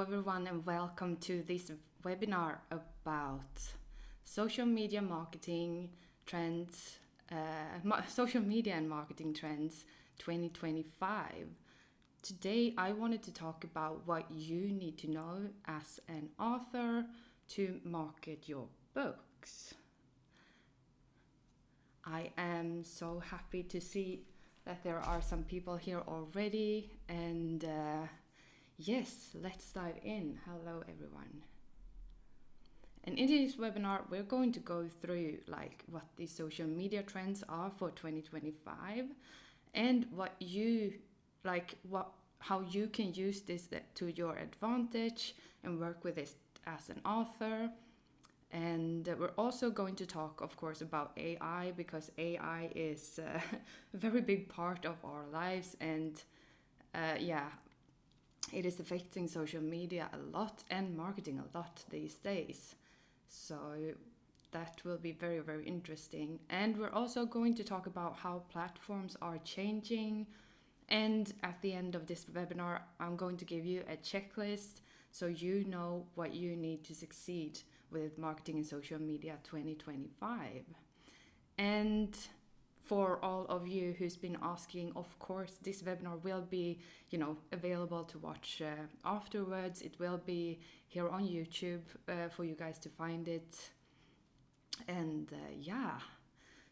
Hello everyone and welcome to this webinar about social media marketing trends, social media and marketing trends 2025. Today I wanted to talk about what you need to know as an author to market your books. I am so happy to see that there are some people here already, and yes, let's dive in. Hello everyone. And in this webinar we're going to go through what the social media trends are for 2025 and how you can use this to your advantage and work with this as an author. And we're also going to talk, of course, about AI, because AI is a very big part of our lives, and it is affecting social media a lot and marketing a lot these days. So that will be very, very interesting. And we're also going to talk about how platforms are changing. And at the end of this webinar, I'm going to give you a checklist so you know what you need to succeed with marketing and social media 2025. And for all of you who's been asking, of course, this webinar will be, available to watch afterwards. It will be here on YouTube for you guys to find it. And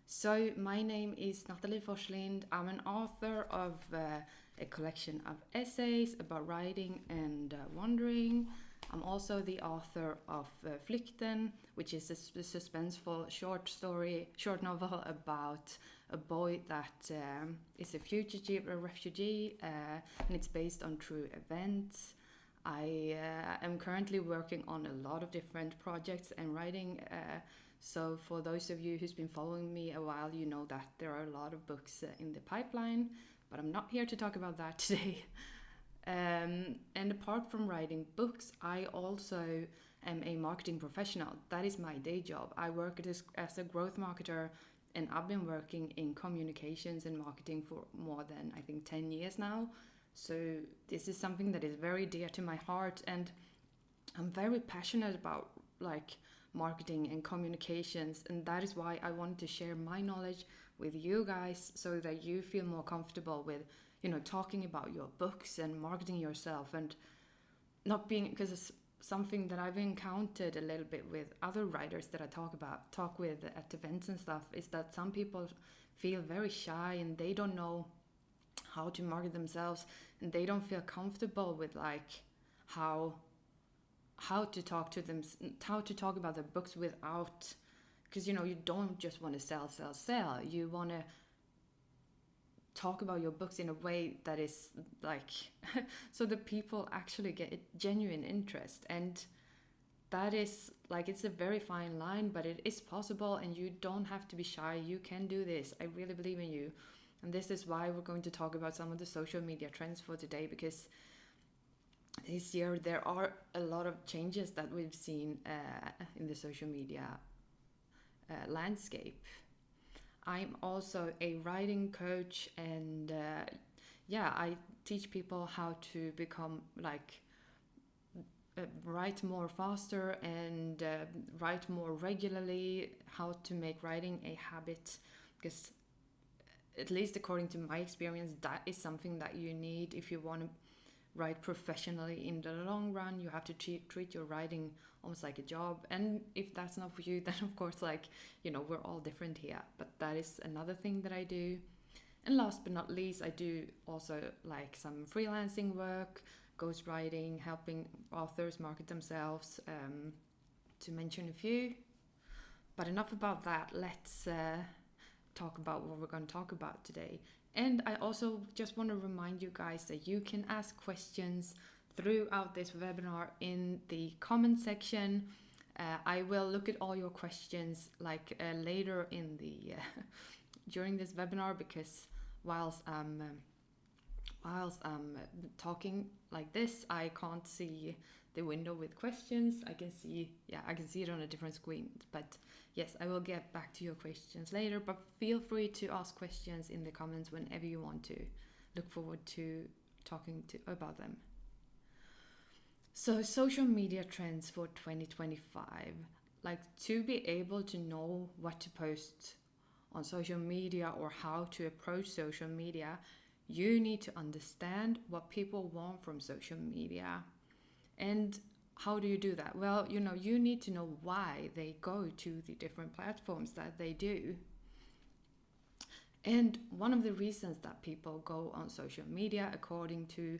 so my name is Natalie Forslind. I'm an author of a collection of essays about writing and wandering. I'm also the author of Flykten, which is a suspenseful short novel about a boy that is a fugitive, a refugee, and it's based on true events. I am currently working on a lot of different projects and writing. So for those of you who's been following me a while, you know that there are a lot of books in the pipeline, but I'm not here to talk about that today. And apart from writing books, I also am a marketing professional. That is my day job. I work as a growth marketer, and I've been working in communications and marketing for more than, I think, 10 years now. So this is something that is very dear to my heart, and I'm very passionate about marketing and communications, and that is why I wanted to share my knowledge with you guys so that you feel more comfortable with talking about your books and marketing yourself, and not being, because it's something that I've encountered a little bit with other writers that I talk with at events and stuff, is that some people feel very shy and they don't know how to market themselves, and they don't feel comfortable with how to talk to them, how to talk about their books without, because you don't just want to sell. You want to talk about your books in a way that is so that people actually get genuine interest. And that is it's a very fine line, but it is possible, and you don't have to be shy. You can do this. I really believe in you. And this is why we're going to talk about some of the social media trends for today, because this year there are a lot of changes that we've seen in the social media landscape. I'm also a writing coach, and I teach people how to become write more faster and write more regularly, how to make writing a habit, because at least according to my experience, that is something that you need if you want to write professionally in the long run. You have to treat your writing almost like a job, and if that's not for you, then of course we're all different here, but that is another thing that I do. And last but not least, I do also some freelancing work, ghostwriting, helping authors market themselves, to mention a few. But enough about that. Let's talk about what we're going to talk about today. And I also just want to remind you guys that you can ask questions throughout this webinar in the comment section. I will look at all your questions later in the during this webinar, because whilst I'm talking like this, I can't see the window with questions. I can see it on a different screen. But yes, I will get back to your questions later, but feel free to ask questions in the comments whenever you want to. Look forward to talking about them. So social media trends for 2025, like to be able to know what to post on social media or how to approach social media, you need to understand what people want from social media. And how do you do that? Well, you need to know why they go to the different platforms that they do. And one of the reasons that people go on social media, according to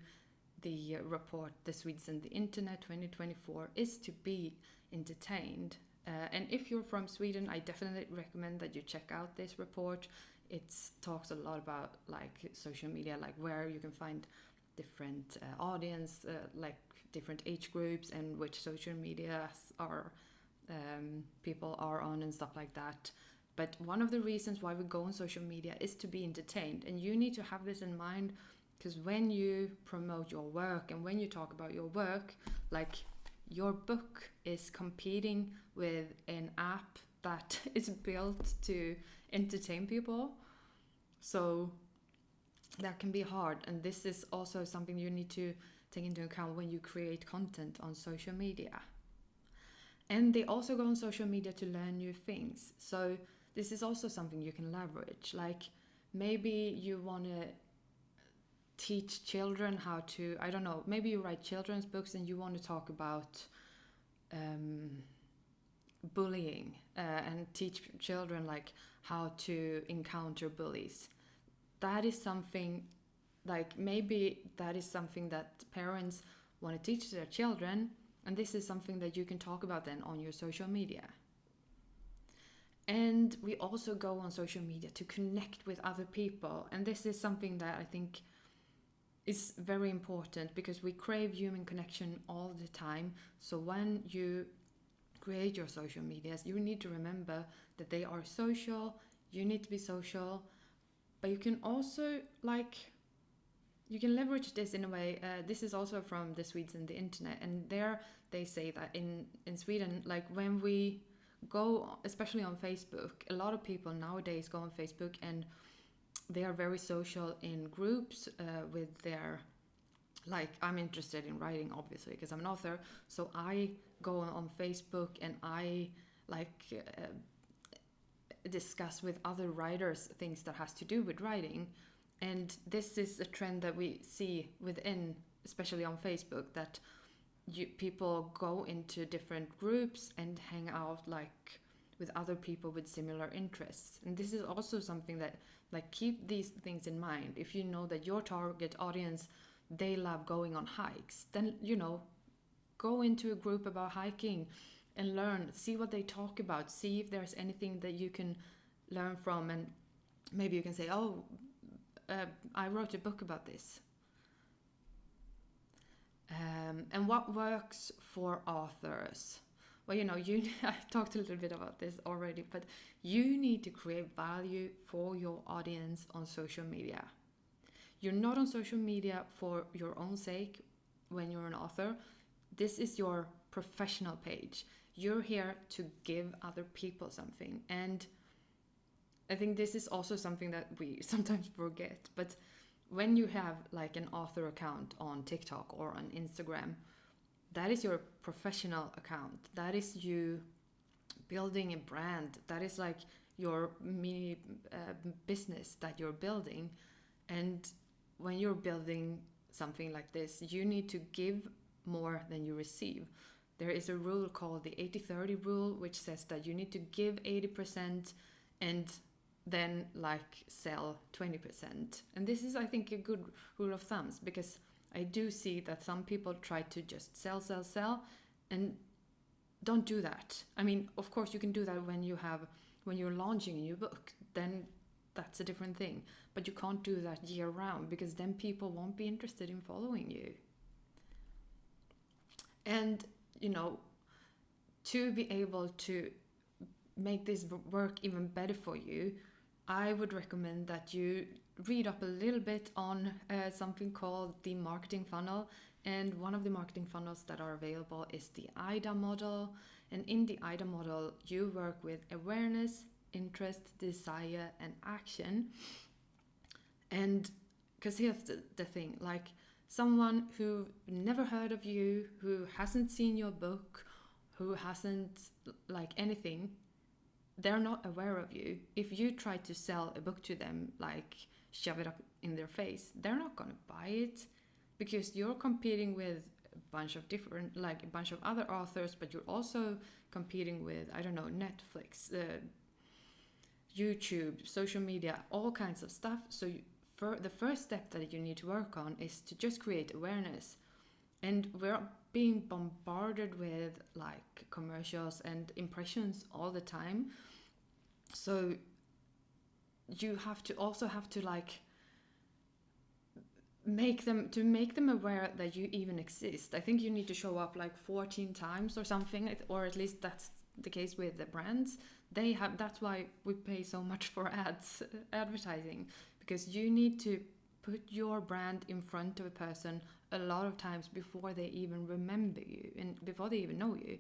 the report The Swedes and the Internet 2024, is to be entertained. And if you're from Sweden, I definitely recommend that you check out this report. It talks a lot about like social media, like where you can find different audience, like different age groups, and which social media are people are on and stuff like that. But one of the reasons why we go on social media is to be entertained, and you need to have this in mind, because when you promote your work and when you talk about your work, like your book is competing with an app that is built to entertain people. So that can be hard, and this is also something you need to take into account when you create content on social media. And they also go on social media to learn new things. So this is also something you can leverage. Like maybe you want to teach children how to, I don't know, maybe you write children's books and you want to talk about bullying and teach children like how to encounter bullies. That is something, like maybe that is something that parents want to teach their children, and this is something that you can talk about then on your social media. And we also go on social media to connect with other people, and this is something that I think is very important, because we crave human connection all the time. So when you create your social medias, you need to remember that they are social, you need to be social, but you can also you can leverage this in a way. This is also from the Swedes and the Internet, and there they say that in Sweden, like when we go, especially on Facebook, a lot of people nowadays go on Facebook and they are very social in groups with their, like, I'm interested in writing, obviously, because I'm an author, so I go on Facebook and I discuss with other writers things that has to do with writing. And this is a trend that we see within, especially on Facebook, that people go into different groups and hang out like with other people with similar interests. And this is also something that, like, keep these things in mind. If you know that your target audience, they love going on hikes, then go into a group about hiking and learn, see what they talk about, see if there's anything that you can learn from, and maybe you can say, I wrote a book about this. And what works for authors? Well, I talked a little bit about this already, but you need to create value for your audience on social media. You're not on social media for your own sake when you're an author. This is your professional page. You're here to give other people something. And I think this is also something that we sometimes forget. But when you have like an author account on TikTok or on Instagram, that is your professional account. That is you building a brand. That is like your mini business that you're building. And when you're building something like this, you need to give more than you receive. There is a rule called the 80-30 rule, which says that you need to give 80% and then sell 20%. And this is, I think, a good rule of thumb, because I do see that some people try to just sell, and don't do that. I mean, of course you can do that when you're launching a new book, then that's a different thing. But you can't do that year round, because then people won't be interested in following you. And, to be able to make this work even better for you, I would recommend that you read up a little bit on something called the marketing funnel. And one of the marketing funnels that are available is the IDA model. And in the IDA model, you work with awareness, interest, desire, and action. And because here's the thing, someone who never heard of you, who hasn't seen your book, who hasn't like anything, they're not aware of you. If you try to sell a book to them, like shove it up in their face, they're not going to buy it, because you're competing with a bunch of different, like a bunch of other authors, but you're also competing with, I don't know, Netflix, YouTube, social media, all kinds of stuff. So the first step that you need to work on is to just create awareness. And we're being bombarded with like commercials and impressions all the time. So you have to like make them aware that you even exist. I think you need to show up like 14 times or something, or at least that's the case with the brands. That's why we pay so much for advertising, because you need to put your brand in front of a person a lot of times before they even remember you and before they even know you.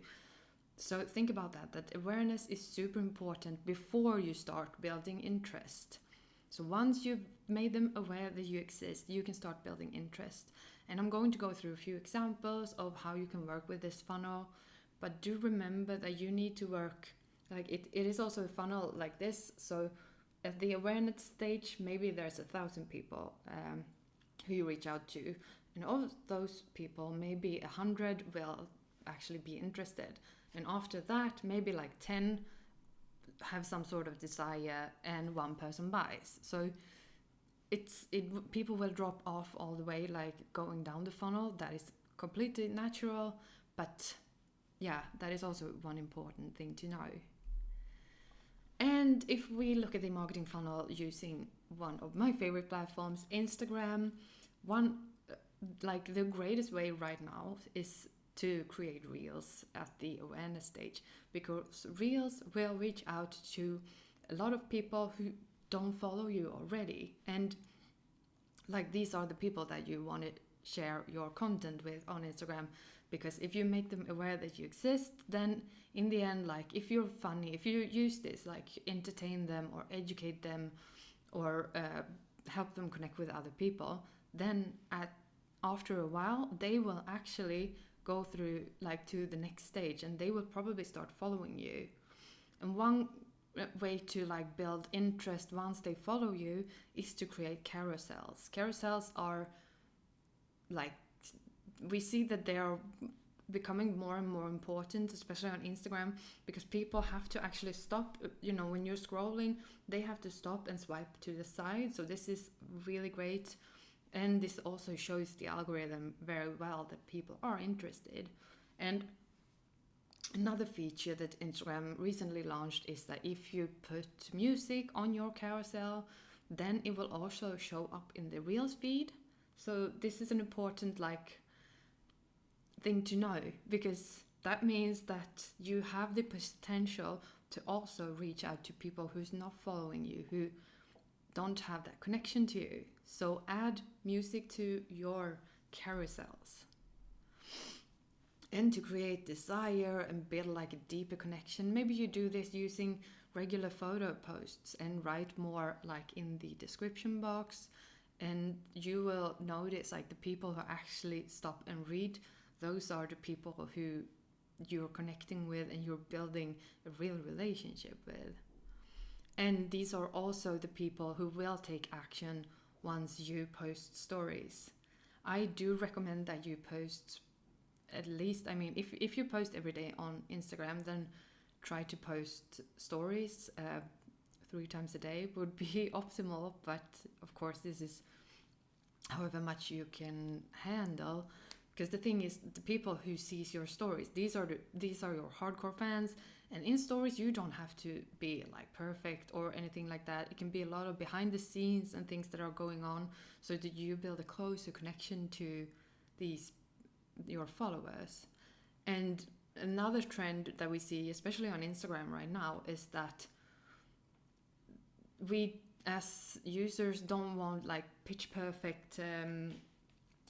So think about that awareness is super important before you start building interest. So once you've made them aware that you exist, you can start building interest. And I'm going to go through a few examples of how you can work with this funnel. But do remember that you need to work, like it is also a funnel like this. So at the awareness stage, maybe there's 1,000 people who you reach out to. And of those people, maybe 100 will actually be interested. And after that, maybe like 10 have some sort of desire and 1 person buys. So people will drop off all the way, like going down the funnel. That is completely natural, but yeah, that is also one important thing to know. And if we look at the marketing funnel using one of my favorite platforms, Instagram, like the greatest way right now is to create reels at the awareness stage, because reels will reach out to a lot of people who don't follow you already, and like these are the people that you want to share your content with on Instagram. Because if you make them aware that you exist, then in the end, like if you're funny, if you use this, like entertain them or educate them or help them connect with other people, then after a while they will actually go through like to the next stage, and they will probably start following you. And one way to like build interest once they follow you is to create carousels. Carousels are like, we see that they are becoming more and more important, especially on Instagram, because people have to actually stop, when you're scrolling, they have to stop and swipe to the side. So this is really great. And this also shows the algorithm very well that people are interested. And another feature that Instagram recently launched is that if you put music on your carousel, then it will also show up in the Reels feed. So this is an important thing to know, because that means that you have the potential to also reach out to people who's not following you, who don't have that connection to you. So add music to your carousels. And to create desire and build like a deeper connection, maybe you do this using regular photo posts and write more like in the description box, and you will notice like the people who actually stop and read, those are the people who you're connecting with and you're building a real relationship with. And these are also the people who will take action once you post stories. I do recommend that you post at least, if you post every day on Instagram, then try to post stories 3 times a day would be optimal. But of course, this is however much you can handle. Because the thing is, the people who sees your stories, these are your hardcore fans. And in stories, you don't have to be like perfect or anything like that. It can be a lot of behind the scenes and things that are going on, so that you build a closer connection to your followers. And another trend that we see, especially on Instagram right now, is that we as users don't want like pitch perfect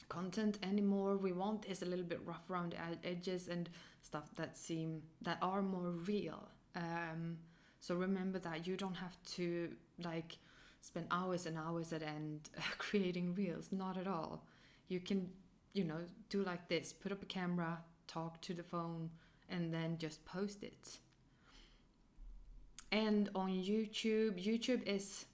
content anymore. We want is a little bit rough around the edges and stuff that are more real. So remember that you don't have to like spend hours and hours at end creating reels, not at all. you can, you know, do like this, put up a camera, talk to the phone, and then just post it. And on YouTube is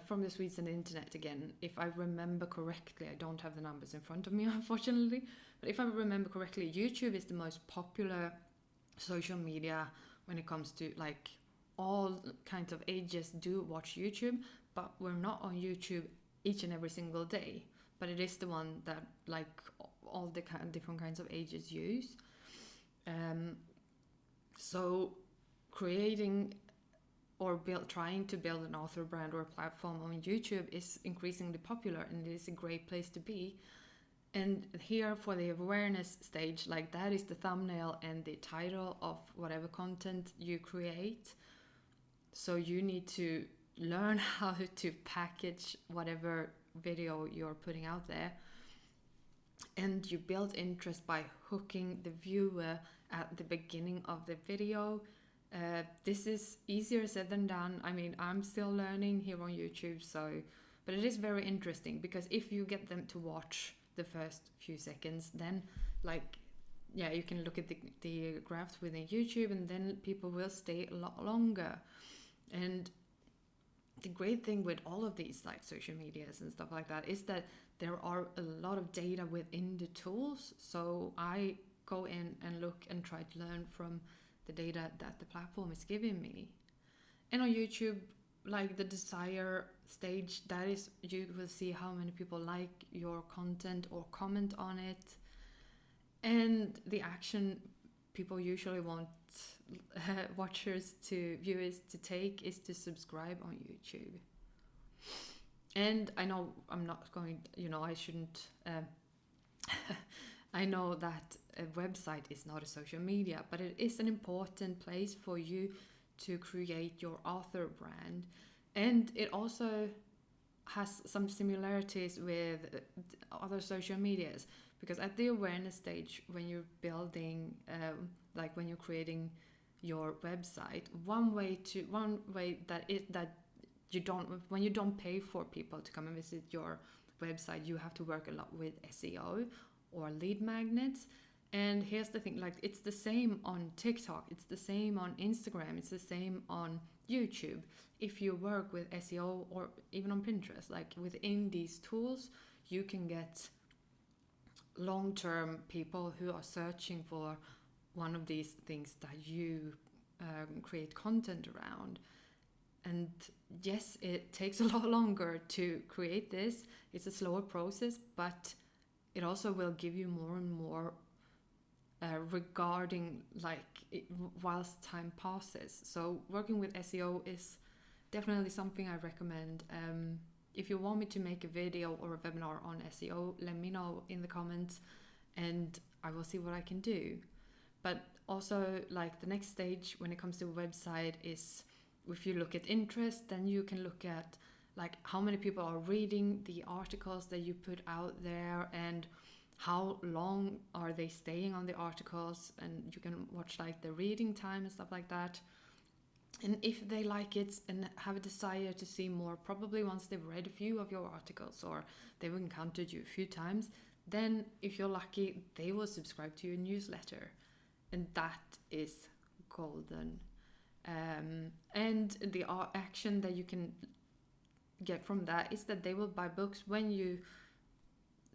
from the Swedes and the internet again. If I remember correctly, I don't have the numbers in front of me, unfortunately, but if I remember correctly, YouTube is the most popular social media when it comes to like all kinds of ages do watch YouTube, but we're not on YouTube each and every single day. But it is the one that like all the different kinds of ages use. So creating or trying to build an author brand or a platform on YouTube is increasingly popular, and it is a great place to be. And here for the awareness stage, like that is the thumbnail and the title of whatever content you create. So you need to learn how to package whatever video you're putting out there. And you build interest by hooking the viewer at the beginning of the video. This is easier said than done. I mean, I'm still learning here on YouTube, but it is very interesting, because if you get them to watch the first few seconds, then like, yeah, you can look at the graphs within YouTube, and then people will stay a lot longer. And the great thing with all of these like social medias and stuff like that is that there are a lot of data within the tools. So I go in and look and try to learn from the data that the platform is giving me. And on YouTube, like the desire stage, that is, you will see how many people like your content or comment on it. And the action people usually want viewers to take is to subscribe on YouTube. And I know I'm not going, I shouldn't, I know that a website is not a social media, but it is an important place for you to create your author brand. And it also has some similarities with other social medias, because at the awareness stage, when you're building, like when you're creating your website, one way that when you don't pay for people to come and visit your website, you have to work a lot with SEO or lead magnets. And here's the thing, like it's the same on TikTok, it's the same on Instagram, it's the same on YouTube. If you work with SEO or even on Pinterest, like within these tools, you can get long-term people who are searching for one of these things that you create content around. And yes, it takes a lot longer to create this. It's a slower process, but it also will give you more and more regarding whilst time passes. So working with SEO is definitely something I recommend. If you want me to make a video or a webinar on SEO, let me know in the comments and I will see what I can do. But also, like the next stage when it comes to a website is, if you look at interest, then you can look at like how many people are reading the articles that you put out there, and how long are they staying on the articles, and you can watch like the reading time and stuff like that. And if they like it and have a desire to see more, probably once they've read a few of your articles or they've encountered you a few times, then if you're lucky, they will subscribe to your newsletter. And that is golden. And the action that you can get from that is that they will buy books when you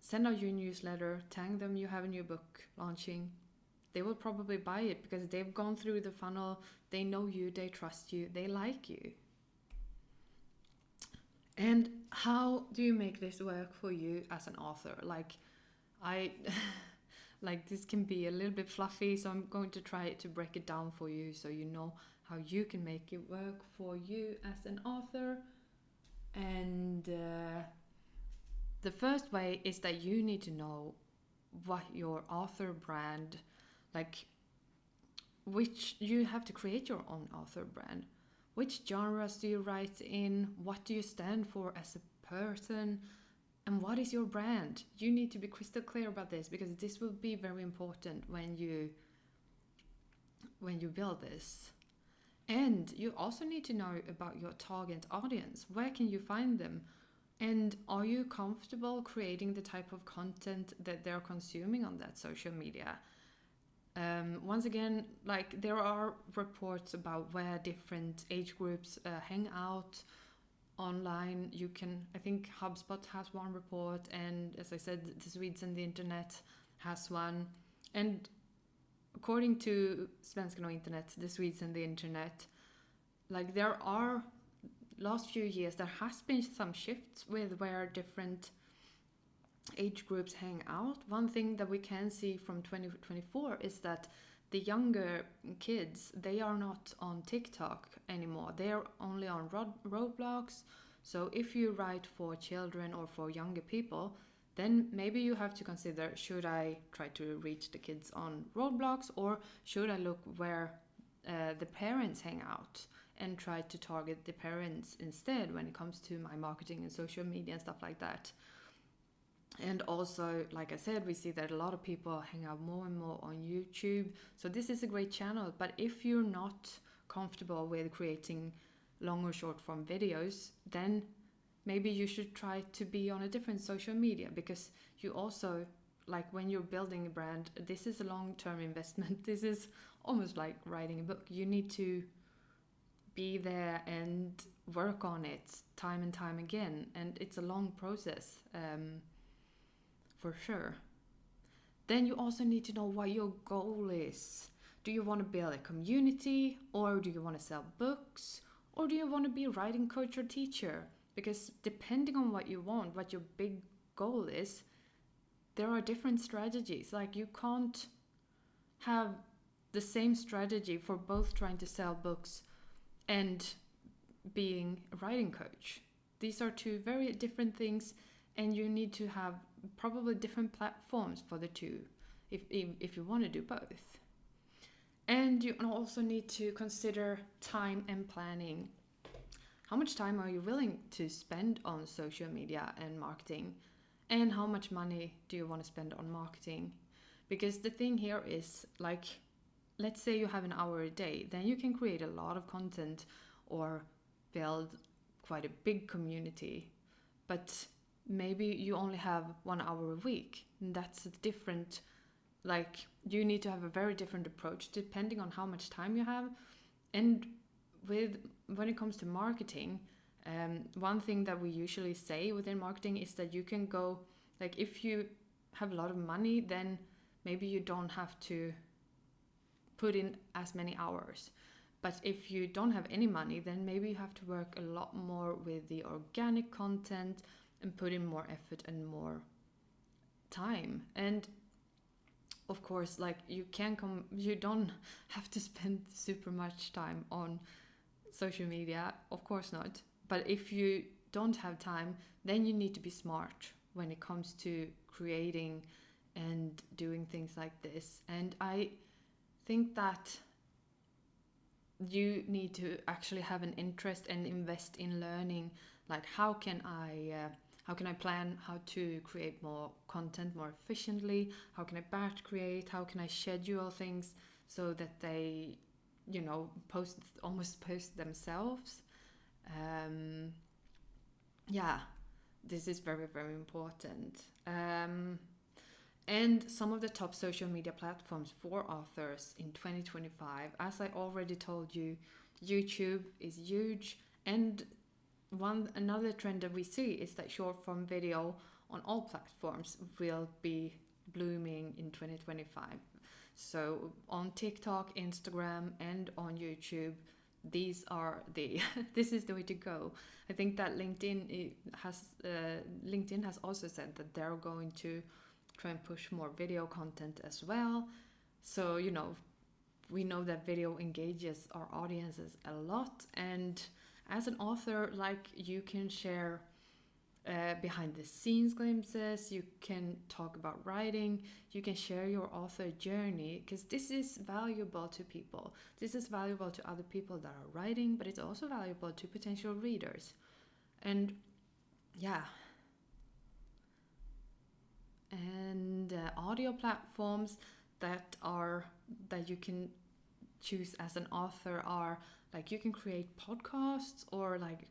send out your newsletter, tag them you have a new book launching. They will probably buy it because they've gone through the funnel, they know you, they trust you, they like you. And how do you make this work for you as an author? Like this can be a little bit fluffy, so I'm going to try to break it down for you so you know how you can make it work for you as an author. And the first way is that you need to know what your author brand, which you have to create your own author brand. Which genres do you write in? What do you stand for as a person? And what is your brand? You need to be crystal clear about this, because this will be very important when you build this. And you also need to know about your target audience. Where can you find them? And are you comfortable creating the type of content that they're consuming on that social media? Once again, like there are reports about where different age groups hang out online. You can, I think HubSpot has one report, and as I said, the Swedes and the internet has one. And according to Svenskarna och internet, the Swedes and the internet, like there are last few years there has been some shifts with where different age groups hang out. One thing that we can see from 2024 is that the younger kids, they are not on TikTok anymore. They're only on Roblox. So if you write for children or for younger people, then maybe you have to consider, should I try to reach the kids on Roblox, or should I look where the parents hang out and try to target the parents instead when it comes to my marketing and social media and stuff like that. And also, like I said, we see that a lot of people hang out more and more on YouTube. So this is a great channel. But if you're not comfortable with creating long or short form videos, then maybe you should try to be on a different social media, because you also, like when you're building a brand, this is a long-term investment. This is almost like writing a book. You need to be there and work on it time and time again. And it's a long process. For sure. Then you also need to know what your goal is. Do you want to build a community, or do you want to sell books, or do you want to be a writing coach or teacher? Because depending on what you want, what your big goal is, there are different strategies. Like you can't have the same strategy for both trying to sell books and being a writing coach. These are two very different things, and you need to have probably different platforms for the two if you want to do both. And you also need to consider time and planning. How much time are you willing to spend on social media and marketing? And how much money do you want to spend on marketing? Because the thing here is, like, let's say you have an hour a day, then you can create a lot of content or build quite a big community. But maybe you only have 1 hour a week. And that's different. Like, you need to have a very different approach depending on how much time you have. And when it comes to marketing, one thing that we usually say within marketing is that you can go, like, if you have a lot of money, then maybe you don't have to put in as many hours. But if you don't have any money, then maybe you have to work a lot more with the organic content and put in more effort and more time. And of course, like, you don't have to spend super much time on social media, of course not. But if you don't have time, then you need to be smart when it comes to creating and doing things like this. And I think that you need to actually have an interest and invest in learning, like how can I plan how to create more content more efficiently, how can I batch create, how can I schedule things so that they post themselves. This is very, very important. And some of the top social media platforms for authors in 2025, as I already told you, YouTube is huge. And another trend that we see is that short form video on all platforms will be blooming in 2025. So on TikTok, Instagram, and on YouTube, this is the way to go. I think that LinkedIn has also said that they're going to try and push more video content as well. So we know that video engages our audiences a lot, and as an author, like, you can share behind the scenes glimpses, you can talk about writing, you can share your author journey, because this is valuable to people. This is valuable to other people that are writing, but it's also valuable to potential readers. And audio platforms that you can choose as an author are like you can create podcasts or like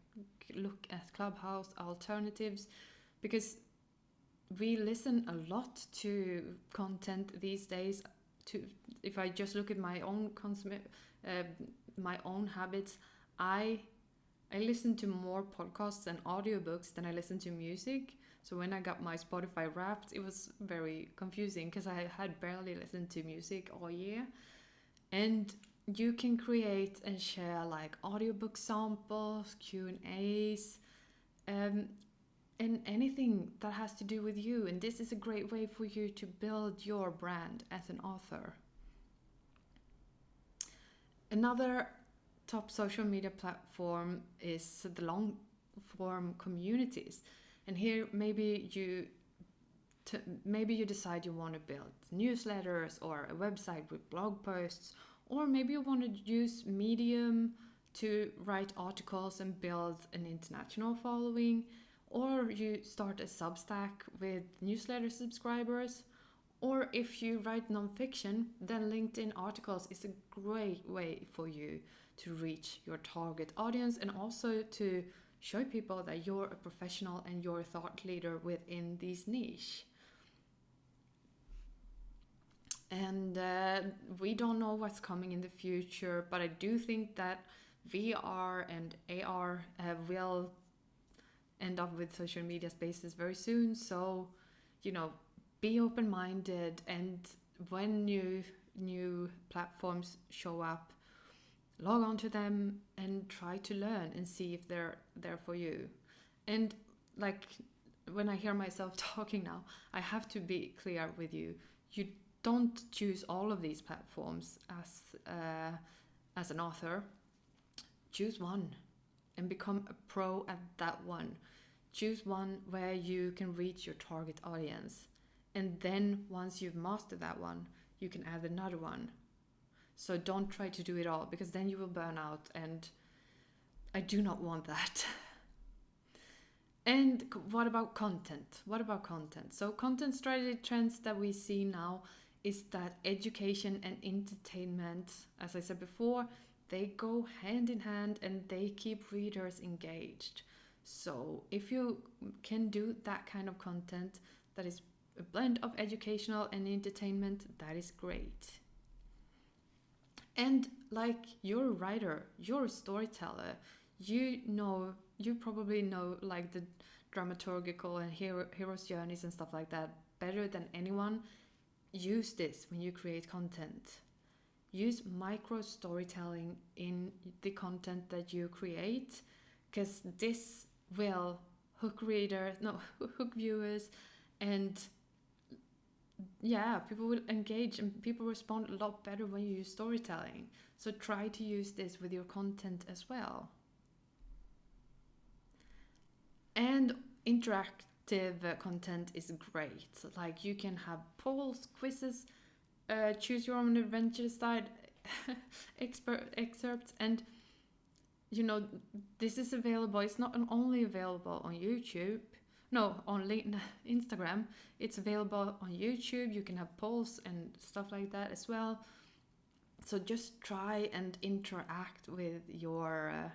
look at Clubhouse alternatives, because we listen a lot to content these days. To if I just look at my own my own habits, I listen to more podcasts and audiobooks than I listen to music. So when I got my Spotify Wrapped, it was very confusing because I had barely listened to music all year. And you can create and share like audiobook samples, Q&As, and anything that has to do with you. And this is a great way for you to build your brand as an author. Another top social media platform is the long form communities. And here maybe you decide you want to build newsletters or a website with blog posts, or maybe you want to use Medium to write articles and build an international following, or you start a Substack with newsletter subscribers. Or if you write nonfiction, then LinkedIn articles is a great way for you to reach your target audience and also to show people that you're a professional and you're a thought leader within this niche. And we don't know what's coming in the future, but I do think that VR and AR will end up with social media spaces very soon. So, be open-minded, and when new platforms show up, log on to them and try to learn and see if they're there for you. And like when I hear myself talking now, I have to be clear with you. You don't choose all of these platforms as an author. Choose one and become a pro at that one. Choose one where you can reach your target audience. And then once you've mastered that one, you can add another one. So don't try to do it all, because then you will burn out, and I do not want that. And what about content? So content strategy trends that we see now is that education and entertainment, as I said before, they go hand in hand and they keep readers engaged. So if you can do that kind of content that is a blend of educational and entertainment, that is great. And like you're a writer, you're a storyteller, you probably know like the dramaturgical and hero's journeys and stuff like that better than anyone. Use this when you create content. Use micro storytelling in the content that you create, because this will hook viewers, and people will engage and people respond a lot better when you use storytelling. So try to use this with your content as well. And interactive content is great. Like you can have polls, quizzes, choose your own adventure style excerpts, and this is available. It's not only available on YouTube. No, on Instagram. It's available on YouTube. You can have polls and stuff like that as well. So just try and interact with your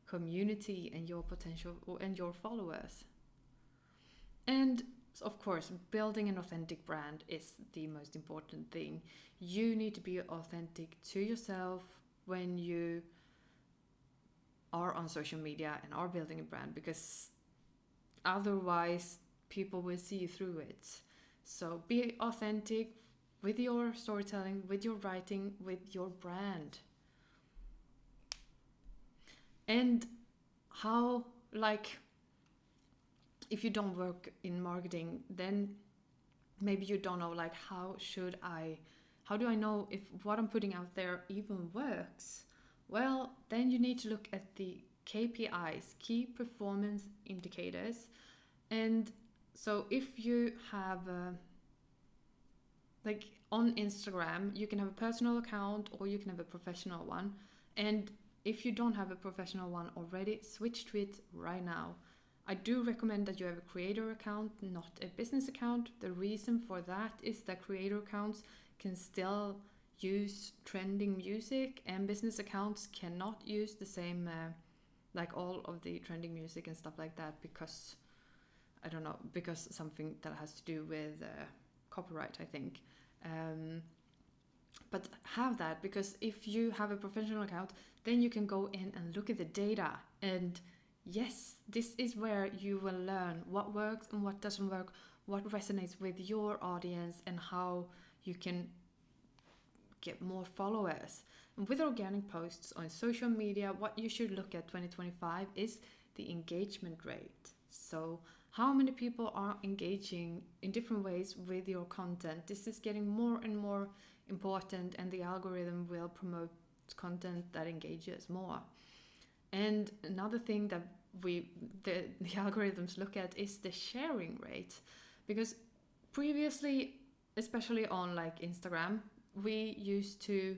community and your potential and your followers. And of course, building an authentic brand is the most important thing. You need to be authentic to yourself when you are on social media and are building a brand, because otherwise people will see through it. So be authentic with your storytelling, with your writing, with your brand. And how, like, if you don't work in marketing, then maybe you don't know, like, how do I know if what I'm putting out there even works? Well, then you need to look at the KPIs, key performance indicators. And so if you have like on Instagram, you can have a personal account or you can have a professional one. And if you don't have a professional one already, switch to it right now. I do recommend that you have a creator account, not a business account. The reason for that is that creator accounts can still use trending music, and business accounts cannot use the same like all of the trending music and stuff like that, because I don't know, because something that has to do with copyright, I think. But have that, because if you have a professional account, then you can go in and look at the data, and yes, this is where you will learn what works and what doesn't work, what resonates with your audience, and how you can get more followers. And with organic posts on social media, what you should look at 2025 is the engagement rate. So how many people are engaging in different ways with your content? This is getting more and more important, and the algorithm will promote content that engages more. And another thing that the algorithms look at is the sharing rate, because previously, especially on like Instagram, we used to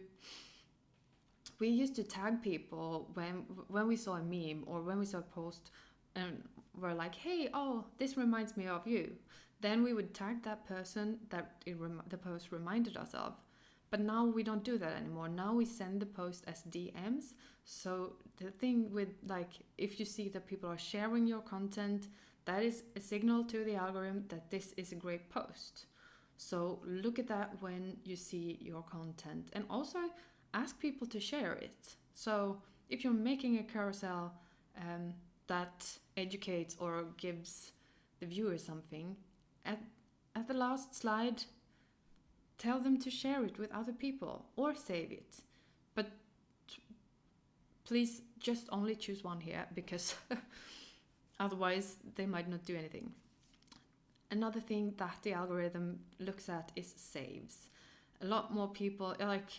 tag people when we saw a meme or when we saw a post, and we're like, hey, oh, this reminds me of you. Then we would tag that person that the post reminded us of. But now we don't do that anymore. Now we send the post as DMs. So the thing with, like, if you see that people are sharing your content, that is a signal to the algorithm that this is a great post. So look at that when you see your content, and also ask people to share it. So if you're making a carousel that educates or gives the viewer something, at the last slide, tell them to share it with other people or save it. But please just only choose one here, because otherwise they might not do anything. Another thing that the algorithm looks at is saves. A lot more people, like,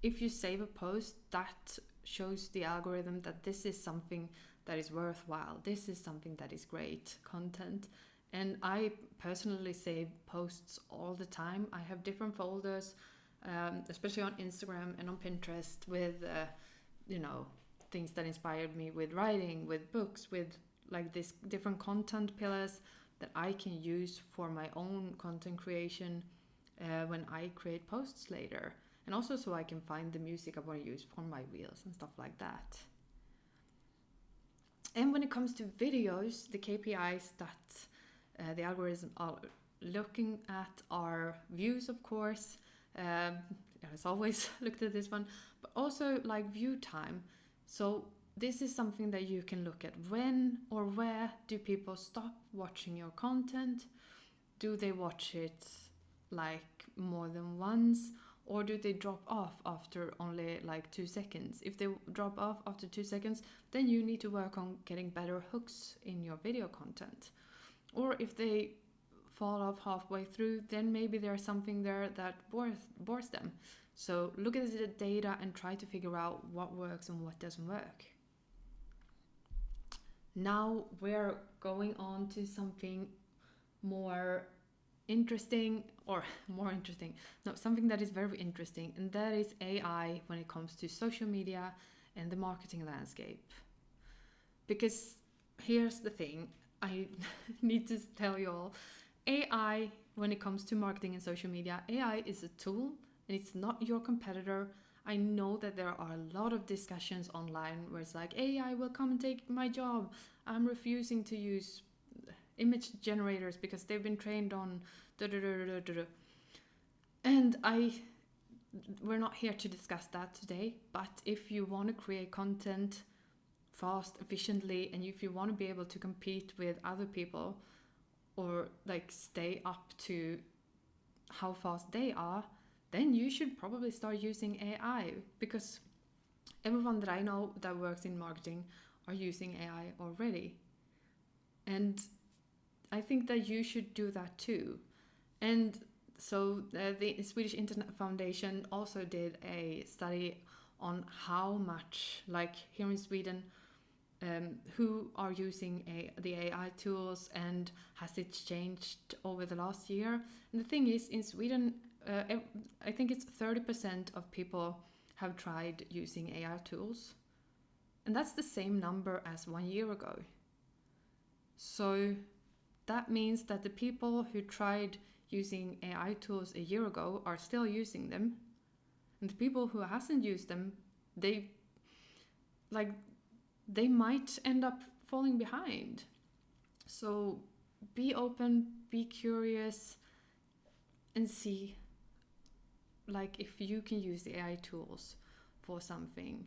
if you save a post, that shows the algorithm that this is something that is worthwhile. This is something that is great content. And I personally save posts all the time. I have different folders, especially on Instagram and on Pinterest, with, things that inspired me with writing, with books, with like this different content pillars that I can use for my own content creation when I create posts later. And also so I can find the music I want to use for my reels and stuff like that. And when it comes to videos, the KPIs that the algorithm are looking at are views, of course. As always, looked at this one, but also like view time. So this is something that you can look at. When or where do people stop watching your content? Do they watch it like more than once, or do they drop off after only like 2 seconds? If they drop off after 2 seconds, then you need to work on getting better hooks in your video content. Or if they fall off halfway through, then maybe there's something there that bores them. So look at the data and try to figure out what works and what doesn't work. Now we're going on to something something that is very interesting, and that is AI when it comes to social media and the marketing landscape. Because here's the thing, I need to tell you all, AI when it comes to marketing and social media, AI is a tool and it's not your competitor. I know that there are a lot of discussions online where it's like, AI will come and take my job. I'm refusing to use image generators because they've been trained on and we're not here to discuss that today. But if you want to create content fast, efficiently, and if you want to be able to compete with other people or like stay up to how fast they are, then you should probably start using AI, because everyone that I know that works in marketing are using AI already. And I think that you should do that too. And so the Swedish Internet Foundation also did a study on how much, like here in Sweden, who are using the AI tools and has it changed over the last year. And the thing is, in Sweden, I think it's 30% of people have tried using AI tools. And that's the same number as 1 year ago. So that means that the people who tried using AI tools a year ago are still using them. And the people who hasn't used them, they like they might end up falling behind. So be open, be curious, and see like if you can use the AI tools for something.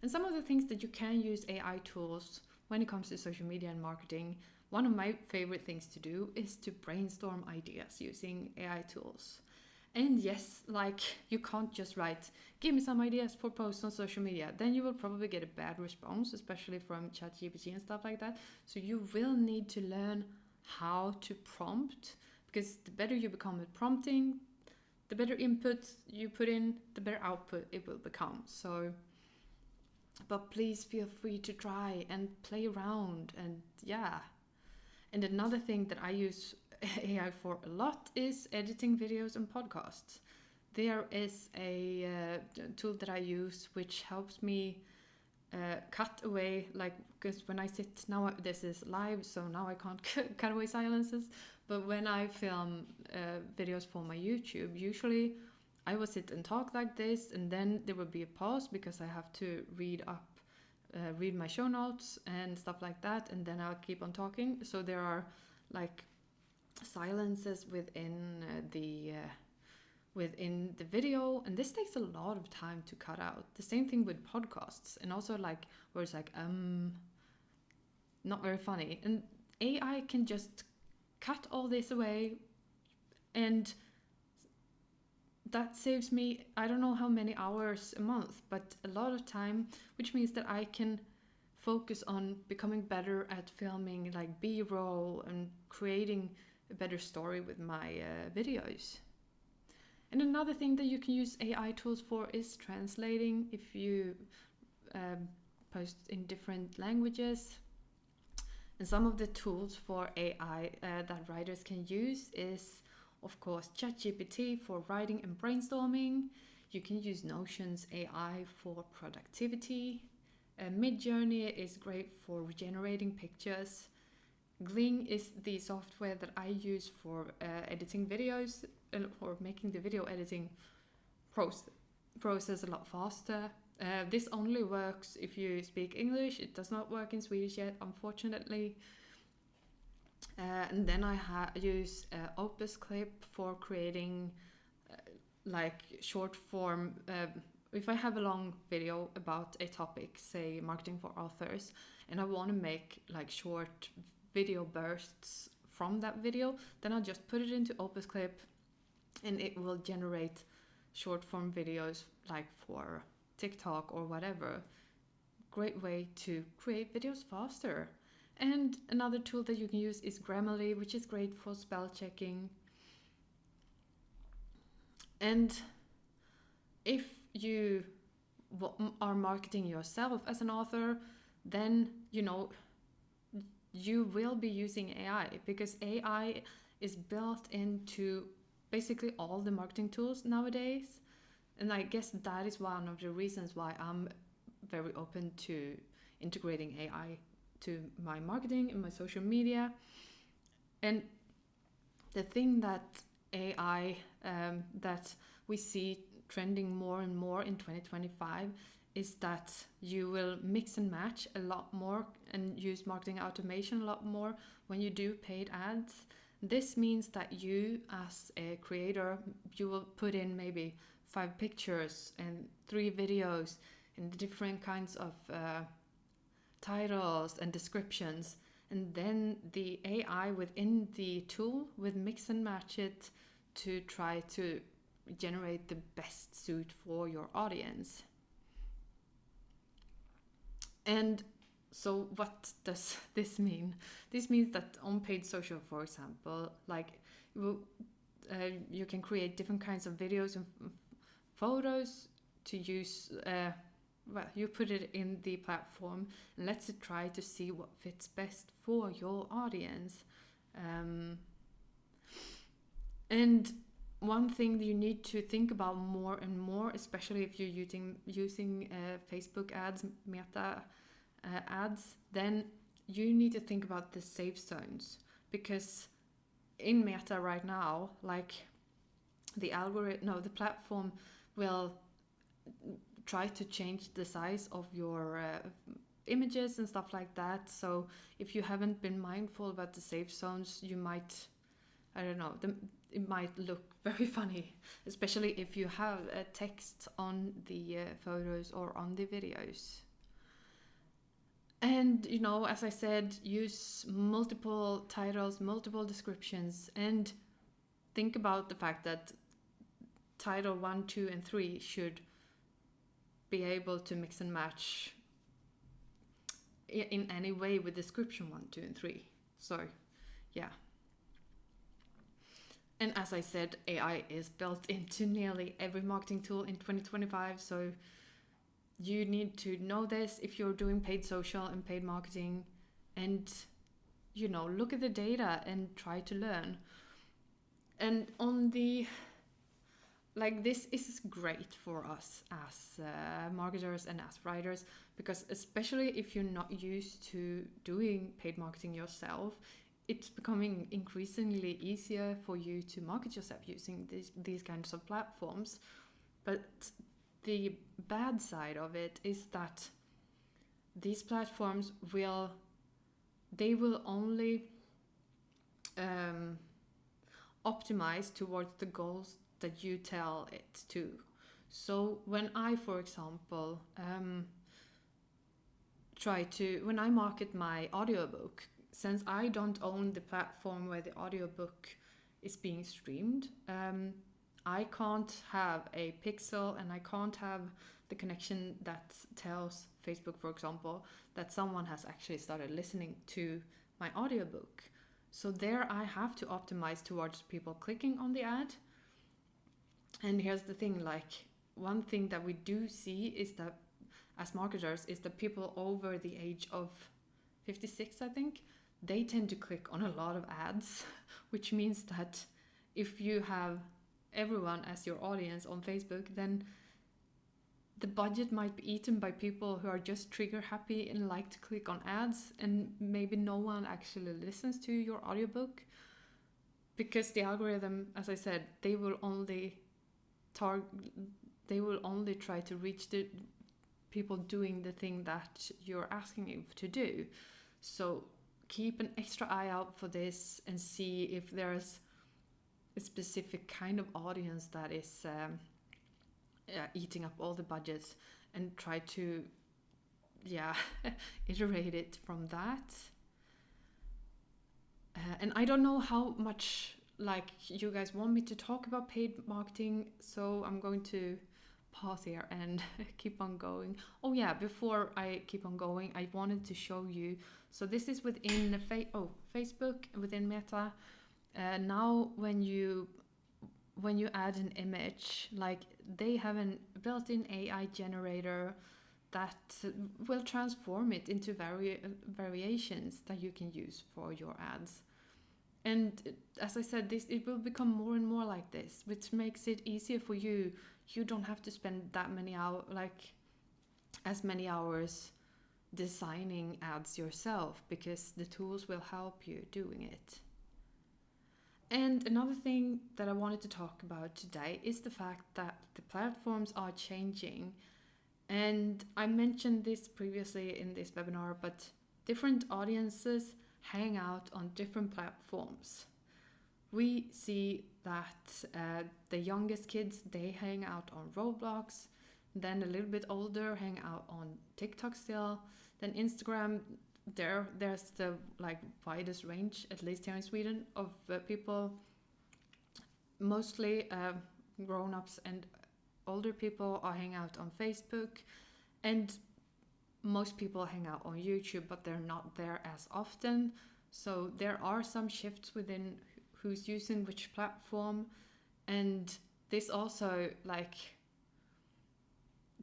And some of the things that you can use AI tools when it comes to social media and marketing, one of my favorite things to do is to brainstorm ideas using AI tools. And yes, like you can't just write, give me some ideas for posts on social media. Then you will probably get a bad response, especially from ChatGPT and stuff like that. So you will need to learn how to prompt, because the better you become at prompting, the better input you put in, the better output it will become. So, but please feel free to try and play around, and yeah. And another thing that I use AI for a lot is editing videos and podcasts. There is a tool that I use which helps me cut away, like, because when I sit now, this is live, so now I can't cut away silences. But when I film videos for my YouTube, usually I will sit and talk like this, and then there will be a pause because I have to read my show notes and stuff like that, and then I'll keep on talking. So there are like silences within the video, and this takes a lot of time to cut out. The same thing with podcasts, and also like where it's like not very funny, and AI can just cut all this away, and that saves me I don't know how many hours a month, but a lot of time, which means that I can focus on becoming better at filming like B-roll and creating a better story with my videos. And another thing that you can use AI tools for is translating. If you post in different languages, and some of the tools for AI that writers can use is, of course, ChatGPT for writing and brainstorming. You can use Notion's AI for productivity. Midjourney is great for generating pictures. Gling is the software that I use for editing videos, or making the video editing process a lot faster. This only works if you speak English. It does not work in Swedish yet, unfortunately. And then I use Opus Clip for creating like short form. If I have a long video about a topic, say marketing for authors, and I want to make like short video bursts from that video, then I'll just put it into Opus Clip, and it will generate short form videos like for TikTok or whatever. Great way to create videos faster. And another tool that you can use is Grammarly, which is great for spell checking. And if you are marketing yourself as an author, then you will be using AI, because AI is built into basically all the marketing tools nowadays. And I guess that is one of the reasons why I'm very open to integrating AI to my marketing and my social media. And the thing that AI that we see trending more and more in 2025 is that you will mix and match a lot more and use marketing automation a lot more when you do paid ads. This means that you, as a creator, you will put in maybe 5 pictures and 3 videos and different kinds of titles and descriptions, and then the AI within the tool will mix and match it to try to generate the best suit for your audience. And so what does this mean? This means that on paid social, for example, like you can create different kinds of videos and photos to use. You put it in the platform, and let's try to see what fits best for your audience. And one thing that you need to think about more and more, especially if you're using Facebook ads, Meta ads, then you need to think about the safe zones, because in Meta right now, like the platform will try to change the size of your images and stuff like that. So if you haven't been mindful about the safe zones, you might, I don't know, it might look very funny, especially if you have a text on the photos or on the videos. And, you know, as I said, use multiple titles, multiple descriptions, and think about the fact that title 1, 2, and 3 should be able to mix and match in any way with description 1, 2, and 3. So, yeah. And as I said, AI is built into nearly every marketing tool in 2025. So you need to know this if you're doing paid social and paid marketing, and, you know, look at the data and try to learn. And on the, like, this is great for us as marketers and as writers, because especially if you're not used to doing paid marketing yourself, it's becoming increasingly easier for you to market yourself using these kinds of platforms. But the bad side of it is that these platforms will only optimize towards the goals that you tell it to. So when I, for example, when I market my audiobook, since I don't own the platform where the audiobook is being streamed, I can't have a pixel, and I can't have the connection that tells Facebook, for example, that someone has actually started listening to my audiobook. So there I have to optimize towards people clicking on the ad. And here's the thing, like, one thing that we do see is that as marketers is that people over the age of 56, I think, they tend to click on a lot of ads, which means that if you have everyone as your audience on Facebook, then the budget might be eaten by people who are just trigger happy and like to click on ads, and maybe no one actually listens to your audiobook, because the algorithm, as I said, they will only try to reach the people doing the thing that you're asking it to do. So keep an extra eye out for this and see if there's a specific kind of audience that is eating up all the budgets, and try to iterate it from that. And I don't know how much like you guys want me to talk about paid marketing, so I'm going to pause here and keep on going. Oh yeah, before I keep on going, I wanted to show you, so this is within Facebook, within Meta. Now when you add an image, like, they have a built-in AI generator that will transform it into variations that you can use for your ads. And as I said, it will become more and more like this, which makes it easier for you. You don't have to spend that many as many hours designing ads yourself, because the tools will help you doing it. And another thing that I wanted to talk about today is the fact that the platforms are changing. And I mentioned this previously in this webinar, but different audiences hang out on different platforms. We see that the youngest kids, they hang out on Roblox, then a little bit older hang out on TikTok still, then Instagram. There's the widest range, at least here in Sweden, of people, mostly grown-ups and older people are hang out on Facebook, and most people hang out on YouTube, but they're not there as often. So there are some shifts within who's using which platform, and this also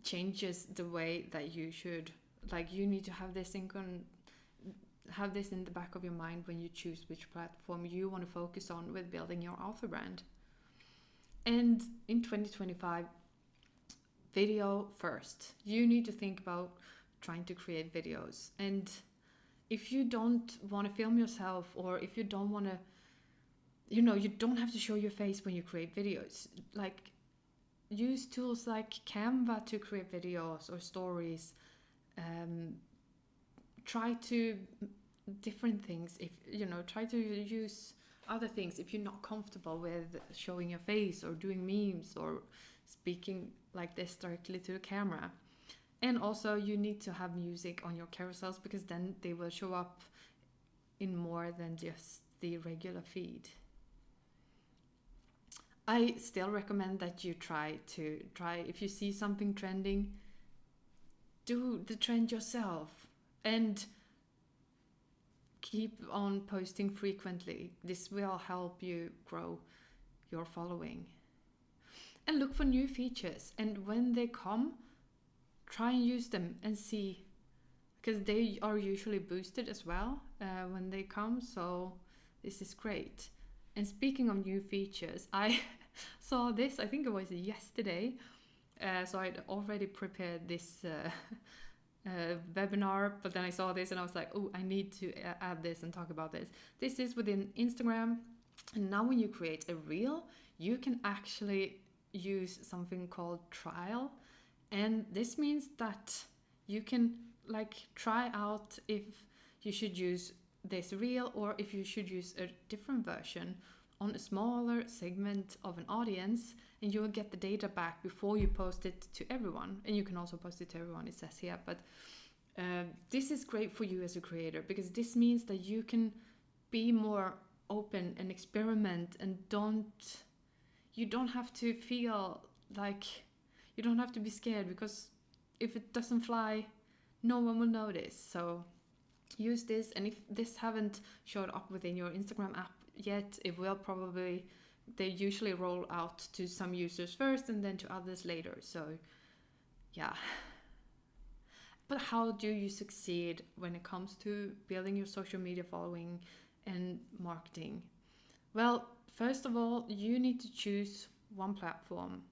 changes the way that you should, you need to have this in the back of your mind when you choose which platform you want to focus on with building your author brand. And in 2025, video first. You need to think about trying to create videos. And if you don't want to film yourself, or if you don't want to, you don't have to show your face when you create videos. use tools like Canva to create videos or stories. Try to different things. If try to use other things if you're not comfortable with showing your face or doing memes or speaking like this directly to the camera. And also you need to have music on your carousels, because then they will show up in more than just the regular feed. I still recommend that you try if you see something trending, do the trend yourself and keep on posting frequently. This will help you grow your following. And look for new features, and when they come, try and use them and see, because they are usually boosted as well when they come, so this is great. And speaking of new features, I saw this, I think it was yesterday, so I'd already prepared this webinar, but then I saw this and I was like, oh, I need to add this and talk about this. This is within Instagram, and now when you create a reel, you can actually use something called trial. And this means that you can like try out if you should use this reel or if you should use a different version on a smaller segment of an audience, and you will get the data back before you post it to everyone. And you can also post it to everyone, it says here, but this is great for you as a creator, because this means that you can be more open and experiment, and you don't have to feel like you don't have to be scared, because if it doesn't fly, no one will notice. So use this, and if this haven't showed up within your Instagram app yet, it will probably, they usually roll out to some users first and then to others later. So yeah. But how do you succeed when it comes to building your social media following and marketing? Well, first of all, you need to choose one platform.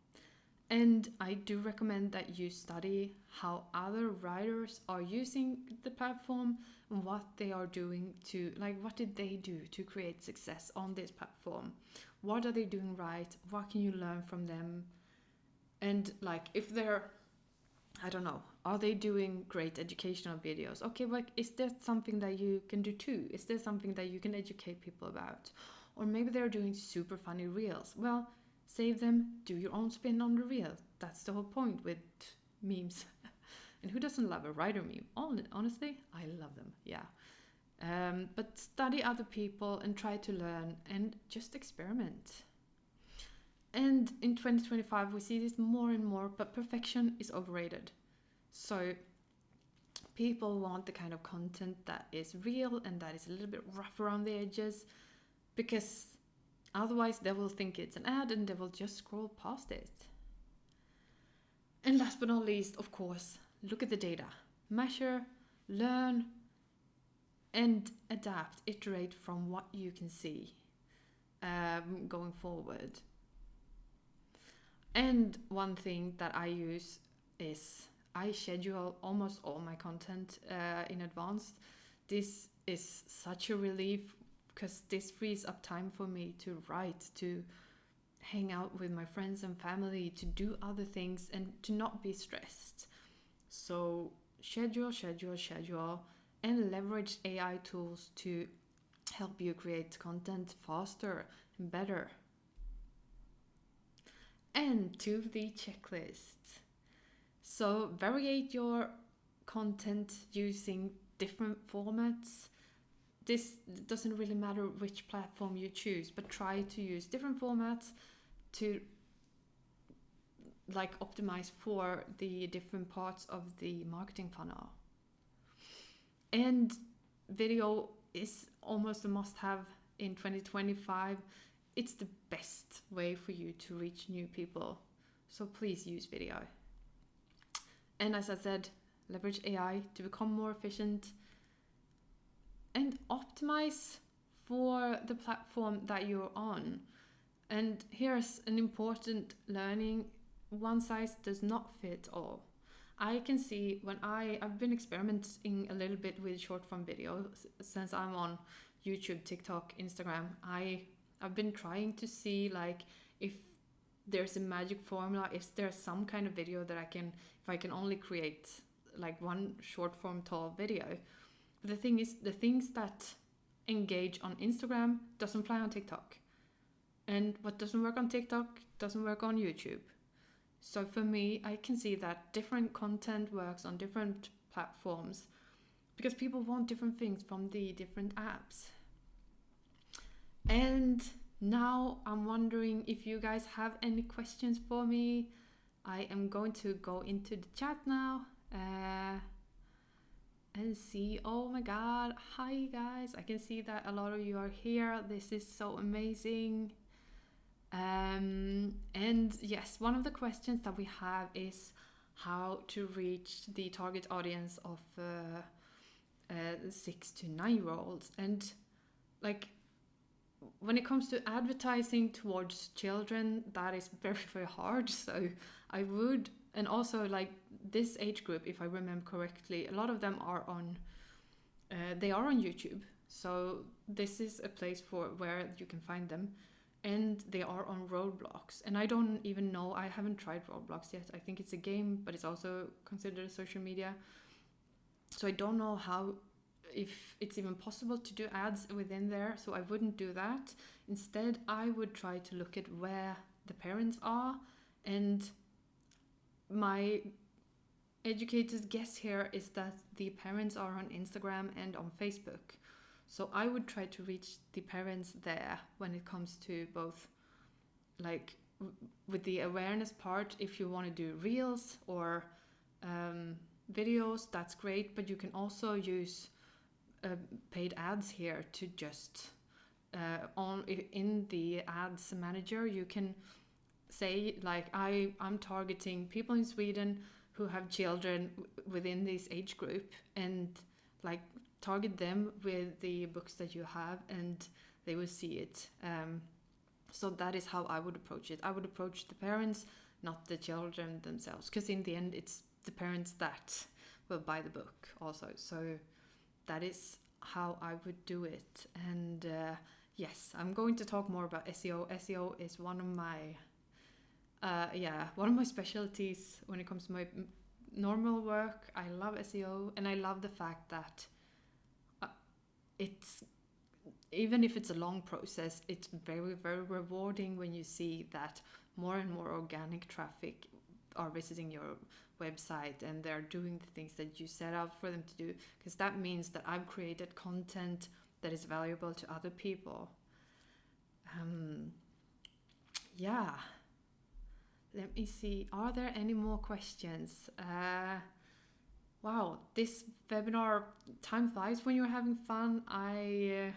And I do recommend that you study how other writers are using the platform and what they are doing to, like, what did they do to create success on this platform? What are they doing right? What can you learn from them? And like, if they're, I don't know, are they doing great educational videos? Okay, but is there something that you can do too? Is there something that you can educate people about? Or maybe they're doing super funny reels. Well, save them, do your own spin on the reel. That's the whole point with memes. And who doesn't love a writer meme? Honestly, I love them, yeah. But study other people and try to learn and just experiment. And in 2025, we see this more and more, but perfection is overrated. So people want the kind of content that is real and that is a little bit rough around the edges, because otherwise they will think it's an ad and they will just scroll past it. And last but not least, of course, look at the data. Measure, learn, and adapt, iterate from what you can see going forward. And one thing that I use is I schedule almost all my content in advance. This is such a relief, because this frees up time for me to write, to hang out with my friends and family, to do other things, and to not be stressed. So schedule, and leverage AI tools to help you create content faster and better. And to the checklist. So variate your content using different formats. This doesn't really matter which platform you choose, but try to use different formats to like optimize for the different parts of the marketing funnel. And video is almost a must-have in 2025. It's the best way for you to reach new people. So please use video. And as I said, leverage AI to become more efficient and optimize for the platform that you're on. And here's an important learning: one size does not fit all. I can see when I've been experimenting a little bit with short form videos since I'm on YouTube, TikTok, Instagram. I've been trying to see like if there's a magic formula, if there's some kind of video that if I can only create like one short form tall video. But the thing is, the things that engage on Instagram doesn't fly on TikTok. And what doesn't work on TikTok doesn't work on YouTube. So for me, I can see that different content works on different platforms because people want different things from the different apps. And now I'm wondering if you guys have any questions for me. I am going to go into the chat now and see. Oh my god, hi guys. I can see that a lot of you are here. This is so amazing. And yes, one of the questions that we have is how to reach the target audience of 6 to 9-year-olds. And like, when it comes to advertising towards children, that is very, very hard. So I would, and also like this age group, if I remember correctly, a lot of them are on they are on YouTube. So this is a place where you can find them. And they are on Roblox. And I don't even know, I haven't tried Roblox yet. I think it's a game, but it's also considered social media. So I don't know if it's even possible to do ads within there. So I wouldn't do that. Instead, I would try to look at where the parents are. And my educated guess here is that the parents are on Instagram and on Facebook. So I would try to reach the parents there when it comes to both, like with the awareness part. If you want to do reels or videos, that's great. But you can also use paid ads here to just in the ads manager. You can say like I'm targeting people in Sweden who have children within this age group, and like target them with the books that you have, and they will see it. So that is how I would approach it. I would approach the parents, not the children themselves, because in the end it's the parents that will buy the book also. So that is how I would do it. And yes, I'm going to talk more about SEO. SEO is one of my specialties when it comes to my normal work. I love SEO, and I love the fact that it's, even if it's a long process, it's very, very rewarding when you see that more and more organic traffic are visiting your website and they're doing the things that you set out for them to do, because that means that I've created content that is valuable to other people. Let me see, are there any more questions? Wow, this webinar, time flies when you're having fun. I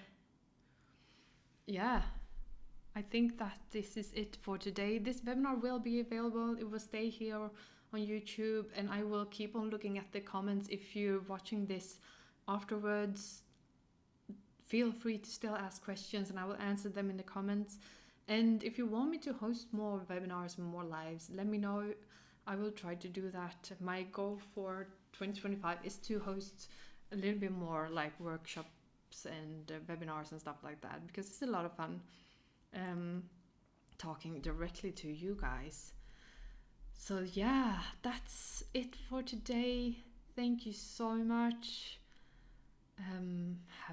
think that this is it for today. This webinar will be available. It will stay here on YouTube, and I will keep on looking at the comments. If you're watching this afterwards, feel free to still ask questions and I will answer them in the comments. And if you want me to host more webinars and more lives, let me know. I will try to do that. My goal for 2025 is to host a little bit more like workshops and webinars and stuff like that, because it's a lot of fun talking directly to you guys. So yeah, that's it for today. Thank you so much. Have